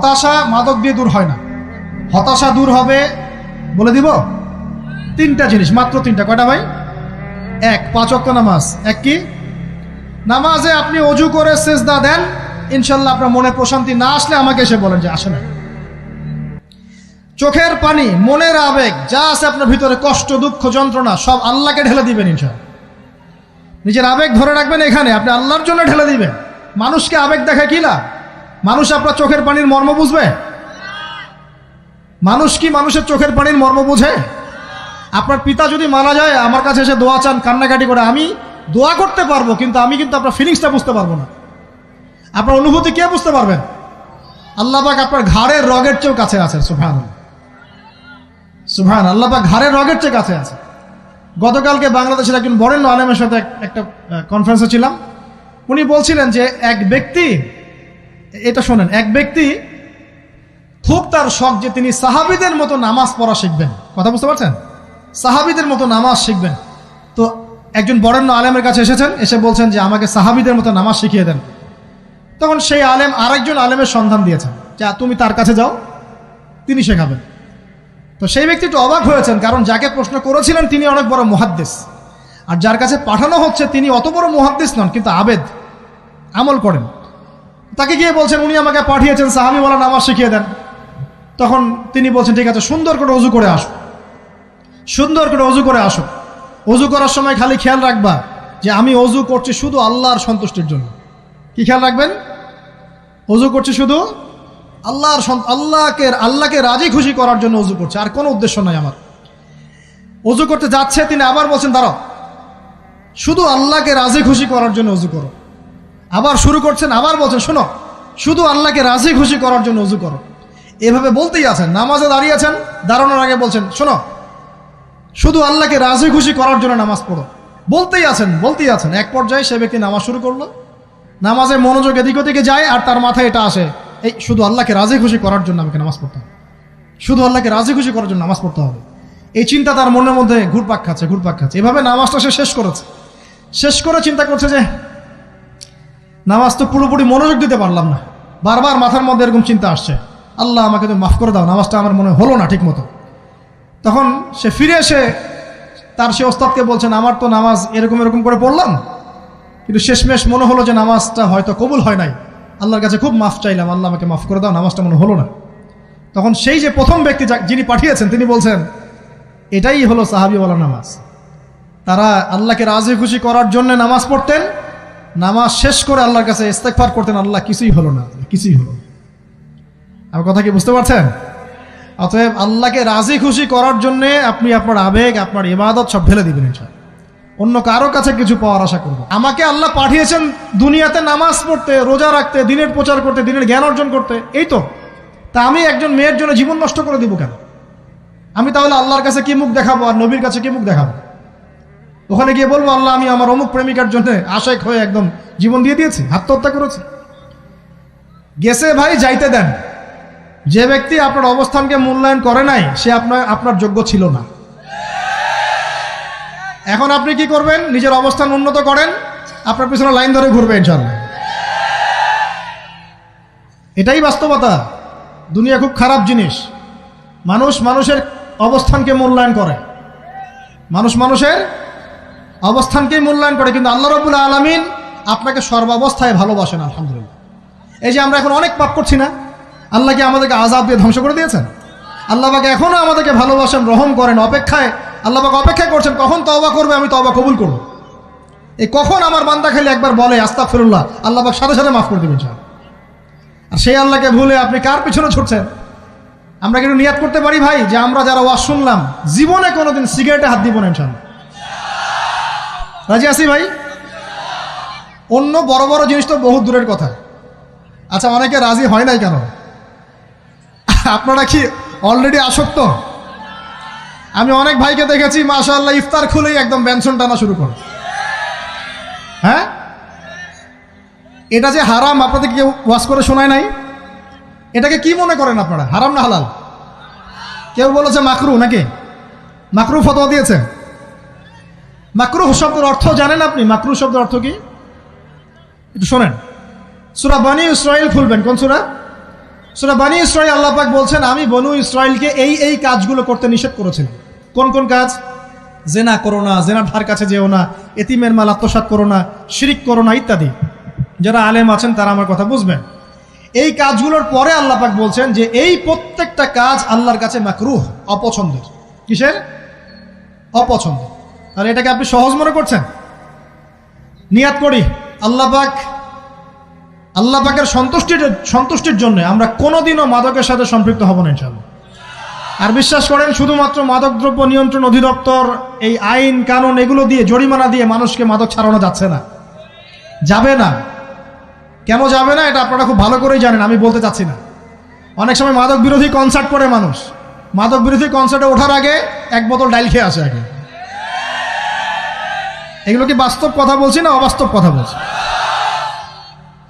হতাশা মাদক দিয়ে দূর হয় না। হতাশা দূর হবে, বলে দিব, 3টা জিনিস, মাত্র 3টা। কয়টা ভাই? 1, 5 ওয়াক্ত নামাজ। 1 কি? নামাজে আপনি অজু করে সেজদা দেন, ইনশাল্লাহ আপনার মনে প্রশান্তি না আসলে আমাকে এসে বলেন যে আসে না। চোখের পানি, মনের আবেগ যা আছে আপনার ভিতরে, কষ্ট, দুঃখ, যন্ত্রণা, সব আল্লাহকে ঢেলে দিবেন ইনশাল্লাহ। নিজের আবেগ ধরে রাখবেন এখানে, আপনি আল্লাহর জন্য ঢেলে দিবেন। মানুষকে আবেগ দেখা কি লাভ? মানুষ আপনার চোখের পানির মর্ম বুঝবে? মানুষ কি মানুষের চোখের পানির মর্ম বুঝে? আপনার পিতা যদি মারা যায়, আমার কাছে এসে দোয়া চান কান্নাকাটি করে, আমি দোয়া করতে পারবো, কিন্তু আমি কিন্তু আপনার ফিলিংসটা বুঝতে পারবো না। আপনার অনুভূতি কে বুঝতে পারবেন? আল্লাহ পাক আপনার ঘাড়ের রগের চেয়েও কাছে আছেন। সুবহানাল্লাহ, সুবহান আল্লাহ পাক ঘাড়ের রগের চেয়ে কাছে আছে। গতকালকে বাংলাদেশের একজন বরেণ্য আলেমের সাথে একটা কনফারেন্সে ছিলাম। উনি বলছিলেন যে এক ব্যক্তি, এটা শোনেন, এক ব্যক্তি খুব তার শখ যে তিনি সাহাবীদের মতো নামাজ পড়া শিখবেন। কথা বুঝতে পারছেন? সাহাবীদের মতো নামাজ শিখবেন। তো একজন বরেণ্য আলেমের কাছে এসেছেন, এসে বলছেন যে আমাকে সাহাবীদের মতো নামাজ শিখিয়ে দেন। তখন সেই আলেম আরেকজন আলেমের সন্ধান দিয়েছেন যে তুমি তার কাছে যাও, তিনি শেখাবেন। তো সেই ব্যক্তি একটু অবাক হয়েছেন, কারণ যাকে প্রশ্ন করেছিলেন তিনি অনেক বড় মুহাদ্দিস, আর যার কাছে পাঠানো হচ্ছে তিনি অত বড় মুহাদ্দিস নন, কিন্তু আবেদ, আমল করেন। তাকে গিয়ে বলছেন উনি আমাকে পাঠিয়েছেন সাহাবীওয়ালা নামাজ শিখিয়ে দেন। তখন তিনি বলছেন ঠিক আছে, সুন্দর করে অজু করে আসো, সুন্দর করে অজু করে আসো। অজু করার সময় খালি খেয়াল রাখবা যে আমি অজু করছি শুধু আল্লাহর সন্তুষ্টির জন্য। কি খেয়াল রাখবেন? অজু করছি শুধু আল্লাহকে রাজি খুশি করার জন্য অজু করছে, আর কোনো উদ্দেশ্য নাই আমার। অজু করতে যাচ্ছে, তিনি আবার বলছেন দাঁড়াও, শুধু আল্লাহকে রাজি খুশি করার জন্য অজু করো। আবার শুরু করছেন, আবার বলছেন শোনো, শুধু আল্লাহকে রাজি খুশি করার জন্য অজু করো। এভাবে বলতেই আছেন। নামাজে দাঁড়িয়েছেন, দাঁড়ানোর আগে বলছেন শোনো, শুধু আল্লাহকে রাজি খুশি করার জন্য নামাজ পড়ো। বলতেই আছেন। এক পর্যায়ে সে ব্যক্তি নামাজ শুরু করলো। নামাজে মনোযোগ এদিক ওদিকে যায়, আর তার মাথায় এটা আসে, এই শুধু আল্লাহকে রাজি খুশি করার জন্য আমাকে নামাজ পড়তে হবে, শুধু আল্লাহকে রাজি খুশি করার জন্য নামাজ পড়তে হবে। এই চিন্তা তার মনের মধ্যে ঘুরপাক খাচ্ছে। এভাবে নামাজটা সে শেষ করেছে। শেষ করে চিন্তা করছে যে নামাজ তো পুরোপুরি মনোযোগ দিতে পারলাম না। বারবার মাথার মধ্যে এরকম চিন্তা আসছে, আল্লাহ আমাকে তো মাফ করে দাও, নামাজটা আমার মনে হলো না ঠিক মতো। তখন সে ফিরে এসে তার সে ওস্তাদকে বলছেন আমার তো নামাজ এরকম করে পড়লাম, কিন্তু শেষমেশ মনে হলো যে নামাজটা হয়তো কবুল হয় নাই, আল্লাহর কাছে খুব মাফ চাইলাম, আল্লাহ আমাকে মাফ করে দাও, নামাজটা মনে হলো না। তখন সেই যে প্রথম ব্যক্তি যিনি পাঠিয়েছেন তিনি বলছেন এটাই হলো সাহাবীওয়ালা নামাজ। তারা আল্লাহকে রাজি খুশি করার জন্য নামাজ পড়তেন, নামাজ শেষ করে আল্লাহর কাছে ইস্তেগফার করতেন, আল্লাহ কিছুই হলো না, কিছুই হলো না। আমার কথা কি বুঝতে পারছেন? অতএব আল্লাহকে রাজি খুশি করার জন্যে আপনি আপনার আবেগ, আপনার ইবাদত সব ঢেলে দিবেন ইনশাআল্লাহ। অন্য কারো কাছে কিছু পাওয়ার আশা করব। আমাকে আল্লাহ পাঠিয়েছেন দুনিয়াতে নামাজ পড়তে, রোজা রাখতে, দিনের প্রচার করতে, দিনের জ্ঞান অর্জন করতে, এই তো। তা আমি একজন মেয়ের জন্য জীবন নষ্ট করে দিব কেন? আমি তাহলে আল্লাহর কাছে কি মুখ দেখাবো, আর নবীর কাছে কি মুখ দেখাবো? ওখানে গিয়ে বলবো আল্লাহ আমি আমার অমুক প্রেমিকার জন্য আশেক হয়ে একদম জীবন দিয়ে দিয়েছি, আত্মহত্যা করেছি। গেছে ভাই, যাইতে দেন। যে ব্যক্তি আপনার অবস্থানকে মূল্যায়ন করে নাই সে আপনার যোগ্য ছিল না। এখন আপনি কি করবেন? নিজের অবস্থান উন্নত করেন, আপনার পিছনে লাইন ধরে ঘুরবে ইনশাআল্লাহ। এটাই বাস্তবতা। দুনিয়া খুব খারাপ জিনিস। মানুষের অবস্থানকে মূল্যায়ন করে, মানুষের অবস্থানকেই মূল্যায়ন করে, কিন্তু আল্লাহ রাব্বুল আলামিন আপনাকে সর্বাবস্থায় ভালোবাসেন। আলহামদুলিল্লাহ। এই যে আমরা এখন অনেক পাপ করছি না, আল্লাহ কি আমাদেরকে আযাব দিয়ে ধ্বংস করে দিয়েছেন? আল্লাহ পাক এখনো আমাদেরকে ভালোবাসেন, রহম করেন, আল্লাহ পাক অপেক্ষা করছেন কখন তওবা করবে, আমি তওবা কবুল করব। এই কখন আমার বান্দা খালি একবার বলে আস্তাগফিরুল্লাহ, আল্লাহ পাক সাথে সাথে মাফ করে দেবেন ইনশাআল্লাহ। আর সেই আল্লাহকে ভুলে আপনি কার পিছনে ছুটছেন? আমরা কিন্তু নিয়াত করতে পারি ভাই যে আমরা যারা ওয়াজ শুনলাম জীবনে কোনোদিন সিগারেটে হাত দিব না ইনশাআল্লাহ। রাজি আছি ভাই? অন্য বড় বড় জিনিস তো বহুত দূরের কথা। আচ্ছা, অনেকে রাজি হয় নাই কেন? আপনারা কি অলরেডি আসক্ত? আমি অনেক ভাইকে দেখেছি মাশাআল্লাহ ইফতার খুলেই একদম বেনসন টানা শুরু করে। হ্যাঁ, এটা যে হারাম আপনাদের কেউ ওয়াজ করে শোনায় নাই? এটাকে কি মনে করেন আপনারা, হারাম না হালাল? কেউ বলেছে মাকরু, নাকি মাকরু ফতোয়া দিয়েছে? মাকরুহ শব্দের অর্থ জানেন আপনি? মাকরুহ শব্দের অর্থ কি একটু শোনেন। সূরা বনী ইসরাঈল খুলবেন। কোন সূরা? সূরা বনী ইসরাঈল আল্লাহ পাক বলছেন, আমি বনু ইসরাঈলকে এই কাজগুলো করতে নিষেধ করেছিলাম। কোন কোন কাজ? জেনা করো না, জেনার ধার কাছে যেও না, এতিমের মাল আত্মসাৎ করো না, শিরিক করো না ইত্যাদি। যারা আলেম আছেন তারা আমার কথা বুঝবেন। এই কাজগুলোর পরে আল্লাহ পাক বলছেন যে এই প্রত্যেকটা কাজ আল্লাহর কাছে মাকরুহ, অপছন্দের। কিসের? অপছন্দ। আর এটাকে আপনি সহজ মনে করছেন? নিয়াত করি আল্লাহ পাকের সন্তুষ্টির জন্য আমরা কোনোদিনও মাদকের সাথে সম্পৃক্ত হব না ইনশাআল্লাহ। আর বিশ্বাস করেন, শুধুমাত্র মাদকদ্রব্য নিয়ন্ত্রণ অধিদপ্তর এই আইন কানুন এগুলো দিয়ে, জরিমানা দিয়ে মানুষকে মাদক ছাড়ানো যাচ্ছে না, যাবে না। কেন যাবে না এটা আপনারা খুব ভালো করেই জানেন, আমি বলতে চাচ্ছি না। অনেক সময় মাদক বিরোধী কনসার্ট করে মানুষ, মাদক বিরোধী কনসার্টে ওঠার আগে এক বোতল ডাইল খেয়ে আসে আগে। এগুলো কি বাস্তব কথা বলছি না অবাস্তব কথা বলছি?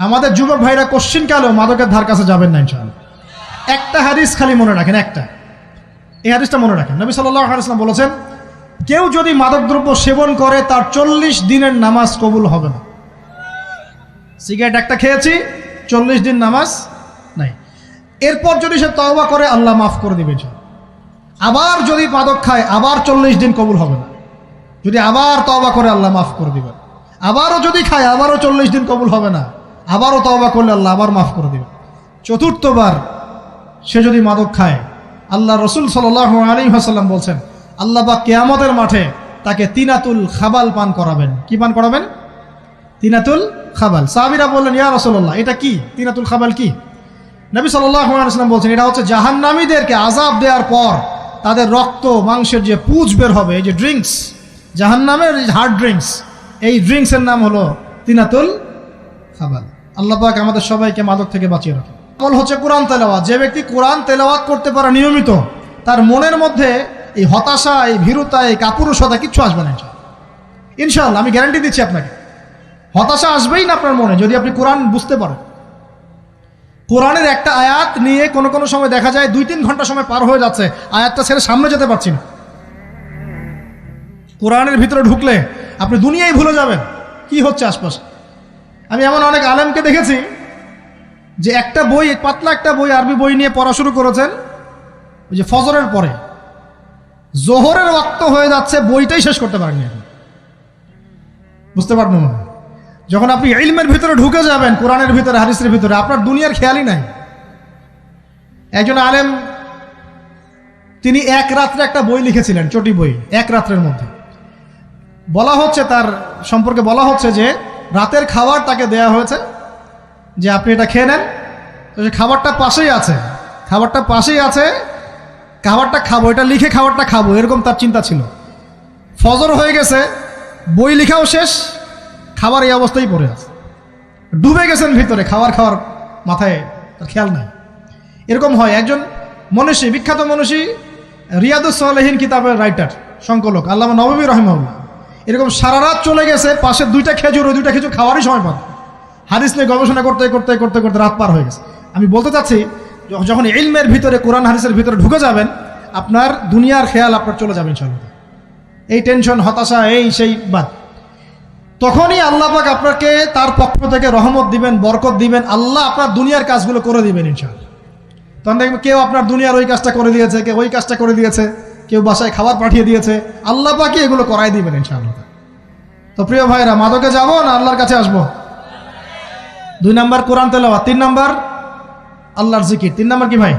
আমাদের যুবক ভাইরা কোশ্চিনকালেও মাদকের ধার কাছে যাবেন না ইনশাআল্লাহ। একটা হাদিস খালি মনে রাখেন, এই হাদিসটা মনে রাখেন। নবী সাল্লাল্লাহু আলাইহি ওয়াসাল্লাম বলেছেন, কেউ যদি মাদকদ্রব্য সেবন করে তার 40 দিনের নামাজ কবুল হবে না। সিগারেট একটা খেয়েছি, 40 দিন নামাজ নাই। এরপর যদি সে তওবা করে আল্লাহ মাফ করে দিবে। আবার যদি মাদক খায় আবার 40 দিন কবুল হবে না। যদি আবার তওবা করে আল্লাহ মাফ করে দিবেন। আবারও যদি খায় আবারও 40 দিন কবুল হবে না। আবারও তওবা করলে আল্লাহ আবার মাফ করে দিবেন। চতুর্থবার সে যদি মাদক খায়, আল্লাহ রসুল সাল্লাল্লাহু আলাইহি ওয়াসাল্লাম বলছেন, আল্লাহ পাক কিয়ামতের মাঠে তাকে তিনাতুল খাবাল পান করাবেন। কি পান করাবেন? তিনাতুল খাবাল। সাহাবীরা বললেন, ইয়া রাসূলুল্লাহ, এটা কি তিনাতুল খাবাল? কি? নবী সাল্লাল্লাহু আলাইহি ওয়াসাল্লাম বলছেন, এটা হচ্ছে জাহান্নামীদেরকে আযাব দেওয়ার পর তাদের রক্ত মাংসের যে পুঁজ বের হবে, এই যে ড্রিঙ্কস, জাহান্নামের হার্ড ড্রিঙ্কস, এই ড্রিঙ্কসের নাম হলো তিনাতুল খাবাল। আল্লাহ পাক আমাদের সবাইকে মাদক থেকে বাঁচিয়ে রাখেন। আমল হচ্ছে কোরআন তেলাওয়াত। যে ব্যক্তি কোরআন তেলাওয়াত করতে পারে নিয়মিত, তার মনের মধ্যে এই হতাশা, এই ভীরুতা, এই কাপুরুষতা কিচ্ছু আসবে না ইনশাআল্লাহ। আমি গ্যারান্টি দিচ্ছি আপনাকে, হতাশা আসবেই না আপনার মনে যদি আপনি কোরআন বুঝতে পারেন। কোরআনের একটা আয়াত নিয়ে কোনো সময় দেখা যায় 2-3 ঘন্টা সময় পার হয়ে যাচ্ছে, আয়াতটা ছেড়ে সামনে যেতে পারছি না। কোরআনের ভিতরে ঢুকলে আপনি দুনিয়ায় ভুলে যাবেন কি হচ্ছে আশপাশে। আমি এমন অনেক আলেমকে দেখেছি যে একটা বই, পাতলা একটা বই, আরবি বই নিয়ে পড়া শুরু করেছেন, ওই যে ফজরের পরে জোহরের ওয়াক্ত হয়ে যাচ্ছে, বইটাই শেষ করতে পারেননি। বুঝতে পারবেন না, যখন আপনি ইলমের ভিতরে ঢুকে যাবেন, কোরআনের ভিতরে, হাদিসের ভিতরে, আপনার দুনিয়ার খেয়ালই নাই। একজন আলেম, তিনি এক রাত্রে একটা বই লিখেছিলেন, চটি বই, এক রাত্রের মধ্যে। বলা হচ্ছে, তার সম্পর্কে বলা হচ্ছে যে রাতের খাবার তাকে দেয়া হয়েছে যে আপনি এটা খেয়ে নেন। তো সে খাবারটা পাশেই আছে, খাবারটা খাবো, এটা লিখে খাবারটা খাবো, এরকম তার চিন্তা ছিল। ফজর হয়ে গেছে, বই লিখাও শেষ, খাবার এই অবস্থায় পড়ে আছে, ডুবে গেছেন ভিতরে, খাওয়ার মাথায় তার খেয়াল নাই। এরকম হয়। একজন মনীষী, বিখ্যাত মনীষী, রিয়াদুস সালেহীন কিতাবের রাইটার, সংকলক আল্লামা নববী রাহিমাহুল্লাহ, এরকম সারা রাত চলে গেছে, পাশে 2টা খেজুর, ওই 2টা খেজুর খাওয়ারই সময় পান। হাদিস নিয়ে গবেষণা করতে রাত পার হয়ে গেছে। আমি বলতে চাচ্ছি, যখন ইলমের ভিতরে, কোরআন হাদিসের ভিতরে ঢুকে যাবেন, আপনার দুনিয়ার খেয়াল আপনার চলে যাবে ইনশাআল্লাহ। এই টেনশন, হতাশা, এই সেই বাদ, তখনই আল্লাহ পাক আপনাকে তার পক্ষ থেকে রহমত দিবেন, বরকত দিবেন, আল্লাহ আপনার দুনিয়ার কাজগুলো করে দিবেন ইনশাআল্লাহ। তখন দেখবেন কেউ আপনার দুনিয়ার ওই কাজটা করে দিয়েছে, কেউ ওই কাজটা করে দিয়েছে, কেউ বাসায় খাবার পাঠিয়ে দিয়েছে, আল্লাহ পাকই এগুলো করাই দিবেন ইনশাআল্লাহ। তো প্রিয় ভাইরা, মাদকে যাব না আল্লাহর কাছে আসবো? 2 নাম্বার কোরআন তেলাওয়াত, 3 নাম্বার আল্লাহর জিকির। 3 নাম্বার কি ভাই?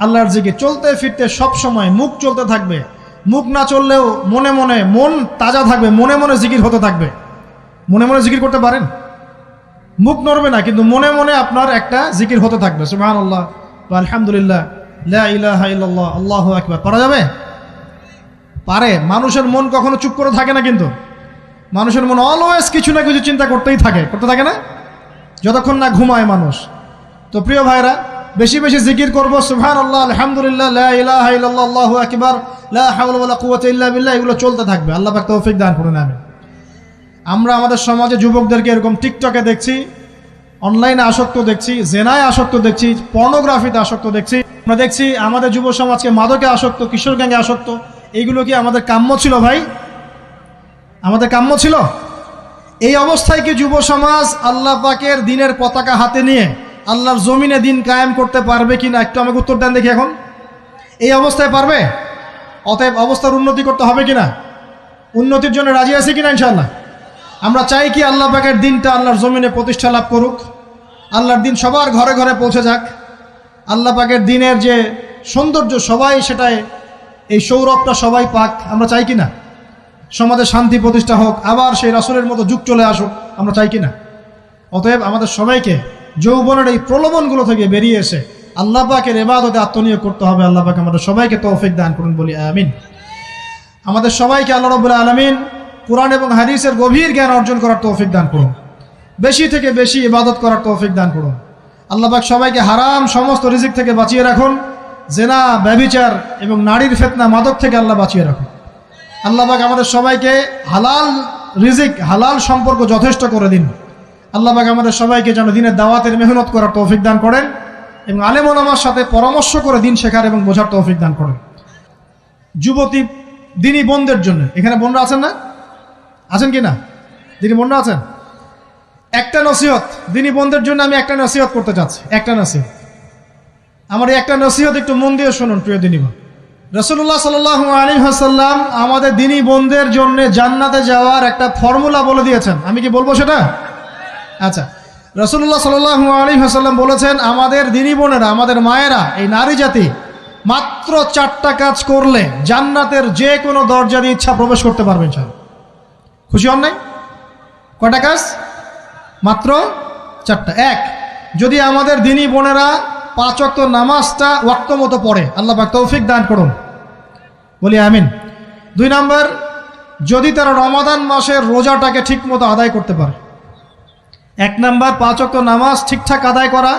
আল্লাহর জিকির। চলতে ফিরতে সব সময় মুখ চলতে থাকবে, মুখ না চললেও মনে মনে মন তাজা থাকবে, মনে মনে জিকির হতে থাকবে। মনে মনে জিকির করতে পারেন? মুখ নড়বে না, কিন্তু মনে মনে আপনার একটা জিকির হতে থাকবে, সুবহানাল্লাহ ওয়া আলহামদুলিল্লাহ, লা ইলাহা ইল্লাল্লাহ, আল্লাহু আকবার। পারা যাবে? পারে। মানুষের মন কখনো চুপ করে থাকে না, কিন্তু মানুষের মন অলওয়েজ কিছু না কিছু চিন্তা করতে থাকে না, যতক্ষণ না ঘুমায় মানুষ। তো প্রিয় ভাইরা, বেশি বেশি জিকির করবো, সুবহানাল্লাহ, আলহামদুলিল্লাহ, লা ইলাহা ইল্লাল্লাহ, আল্লাহু আকবার, লা হাওলা ওয়ালা কুওয়াতা ইল্লা বিল্লাহ, এগুলো চলতে থাকবে। আল্লাহ পাক তৌফিক দান করুন, আমিন। আমরা আমাদের সমাজে যুবকদেরকে এরকম টিকটকে দেখছি, অনলাইনে আসক্ত দেখছি, জেনায় আসক্ত দেখছি, পর্নোগ্রাফিতে আসক্ত দেখছি। আমরা দেখছি আমাদের যুব সমাজকে মাদকে আসক্ত, কিশোর গ্যাংয়ে আসক্ত। এইগুলো কি আমাদের কাম্য ছিল ভাই? আমাদের কাম্য ছিল? এই অবস্থায় কি যুব সমাজ আল্লাহ পাকের দ্বীনের পতাকা হাতে নিয়ে আল্লাহর জমিনে দিন কায়েম করতে পারবে কিনা একটু আমাকে উত্তর দেন দেখি। এখন এই অবস্থায় পারবে? অতএব অবস্থার উন্নতি করতে হবে কিনা? উন্নতির জন্য রাজি আছি কিনা ইনশাআল্লাহ? আমরা চাই কি আল্লাহ পাকের দিনটা আল্লাহর জমিনে প্রতিষ্ঠা লাভ করুক, আল্লাহর দিন সবার ঘরে ঘরে পৌঁছে যাক, আল্লাহ পাকের দিনের যে সৌন্দর্য সবাই সেটাই, এই সৌরভটা সবাই পাক। আমরা চাই কিনা সমাজে শান্তি প্রতিষ্ঠা হোক, আবার সেই রাসূলের মতো যুগ চলে আসুক? আমরা চাই কিনা? অতএব আমাদের সবাইকে যৌবনের এই প্রলোভনগুলো থেকে বেরিয়ে এসে আল্লাহ পাকের ইবাদতে আত্মনিয়োগ করতে হবে। আল্লাহ পাক আমাদের সবাইকে তৌফিক দান করুন, বলি আমিন। আমাদের সবাইকে আল্লাহ রাব্বুল আলামিন কুরআন এবং হাদিসের গভীর জ্ঞান অর্জন করার তৌফিক দান করুন, বেশি থেকে বেশি ইবাদত করার তৌফিক দান করুন। আল্লাহ পাক সবাইকে হারাম সমস্ত রিজিক থেকে বাঁচিয়ে রাখুন, জেনা, ব্যভিচার এবং নারীর ফিতনা, মাদক থেকে আল্লাহ বাঁচিয়ে রাখুন। আল্লাহ পাক আমাদের সবাইকে হালাল রিজিক, হালাল সম্পর্ক যথেষ্ট করে দিন। আল্লাহ পাক আমাদের সবাইকে যেন দিনের দাওয়াতের মেহনত করার তৌফিক দান করেন এবং আলেম ওলামার সাথে পরামর্শ করে দিন শেখার এবং বোঝার তৌফিক দান করেন। যুবতী দিনী বোনদের জন্য, এখানে বোনরা আছেন না? আছেন কি না? দিনী বোনরা আছেন? একটা নসিহত দিনী বোনদের জন্য আমি একটা নসিহত করতে চাচ্ছি, একটা নসিহত। আমার এই একটা নসিহত একটু মন দিয়ে শুনুন প্রিয় দিনী বোন। রাসূলুল্লাহ সাল্লাল্লাহু আলাইহি ওয়াসাল্লাম আমাদের দিনী বোনদের জন্য জান্নাতে যাওয়ার একটা ফর্মুলা বলে দিয়েছেন। আমি কি বলবো সেটা? আচ্ছা, রাসূলুল্লাহ সাল্লাল্লাহু আলাইহি ওয়াসাল্লাম বলেছেন আমাদের দিনী বোনেরা, আমাদের মায়েরা, এই নারী জাতি মাত্র 4টা কাজ করলে জান্নাতের যে কোনো দরজা দিয়ে ইচ্ছা প্রবেশ করতে পারবে ইনশাআল্লাহ। খুশি হন নাই? কয়টা কাজ? মাত্র 4টা। এক, যদি আমাদের দিনী বোনেরা 5 ওয়াক্ত নামাজটা ওয়াক্ত মতো পড়ে, আল্লাহ পাক তৌফিক দান করুন, বলি আমিন। 2 নাম্বার, যদি তারা রমাদান মাসের রোজাটাকে ঠিক মতো আদায় করতে পারে। 1 নাম্বার 5 ওয়াক্ত নামাজ ঠিকঠাক আদায় করা,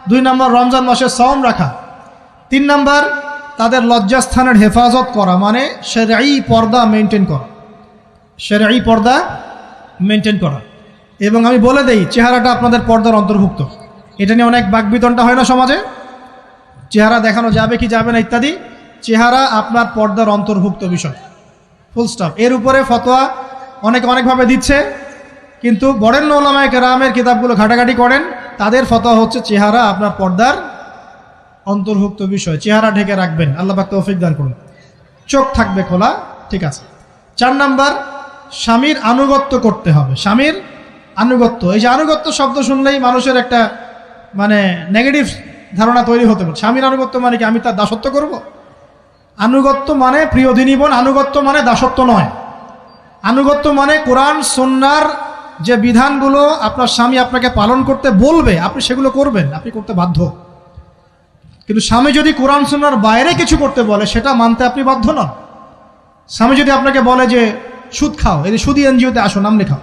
2 নাম্বার রমজান মাসের সওম রাখা, 3 নাম্বার তাদের লজ্জাস্থানের হেফাজত করা, মানে শরঈ পর্দা মেনটেন করা, শরঈ পর্দা মেনটেন করা। এবং আমি বলে দেই, চেহারাটা আপনাদের পর্দার অন্তর্ভুক্ত। এটা নিয়ে অনেক বাকবিতণ্ডা হয় না সমাজে, চেহারা দেখানো যাবে কি যাবে না ইত্যাদি। চেহারা আপনার পর্দার অন্তর্ভুক্ত বিষয়, ফুল স্টপ। এর উপরে ফতোয়া অনেকে অনেকভাবে দিচ্ছে, কিন্তু বরেণ্য উলামায়ে কেরামের কিতাবগুলো ঘাটাঘাটি করেন, তাদের ফতোয়া হচ্ছে চেহারা আপনার পর্দার অন্তর্ভুক্ত বিষয়, চেহারা ঢেকে রাখবেন। আল্লাহ পাক তৌফিক দান করুন। চোখ থাকবে খোলা, ঠিক আছে। 4 নাম্বার, স্বামীর আনুগত্য করতে হবে। স্বামীর আনুগত্য, এই যে আনুগত্য শব্দ শুনলেই মানুষের একটা মানে নেগেটিভ ধারণা তৈরি হতে পারে। স্বামীর আনুগত্য মানে কি আমি তার দাসত্ব করব? আনুগত্য মানে, প্রিয় দিনী বোন, আনুগত্য মানে দাসত্ব নয়। আনুগত্য মানে কোরআন সুন্নাহর যে বিধানগুলো আপনার স্বামী আপনাকে পালন করতে বলবে, আপনি সেগুলো করবেন, আপনি করতে বাধ্য। কিন্তু স্বামী যদি কোরআন সুন্নাহর বাইরে কিছু করতে বলে, সেটা মানতে আপনি বাধ্য নন। স্বামী যদি আপনাকে বলে যে সুদ খাও, এই সুদি এনজিওতে আসো, নাম লেখাও।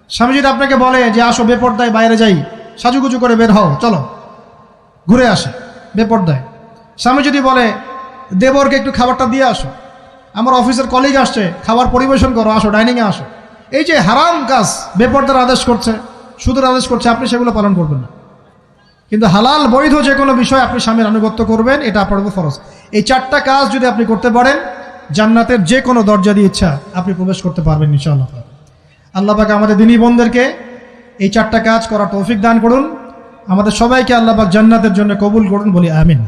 স্বামী যদি আপনাকে বলে যে আসো বেপর্দায় বাইরে যাই, সাজুগুজু করে বের হও, চলো ঘুরে আসে বেপর্দায়। স্বামী যদি বলে দেবরকে একটু খাবারটা দিয়ে আসো, আমার অফিসের কলিগ আসছে, খাবার পরিবেশন করো, আসো ডাইনিংয়ে আসো, এই যে হারাম কাজ, বেপর্দার আদেশ করছে, সুদের আদেশ করছে, আপনি সেগুলো পালন করবেন না। কিন্তু হালাল বৈধ যে কোনো বিষয় আপনি স্বামীর আনুগত্য করবেন, এটা আপনার উপর ফরজ। এই 4টা কাজ যদি আপনি করতে পারেন, জান্নাতের যে কোনো দরজা দিয়ে ইচ্ছা আপনি প্রবেশ করতে পারবেন ইনশাআল্লাহ। আল্লাহ পাক আমাদের দিনী বোনদেরকে এই 4টা কাজ করার তৌফিক দান করুন। আমাদের সবাইকে আল্লাহ পাক জান্নাতের জন্য কবুল করুন, বলি আমিন।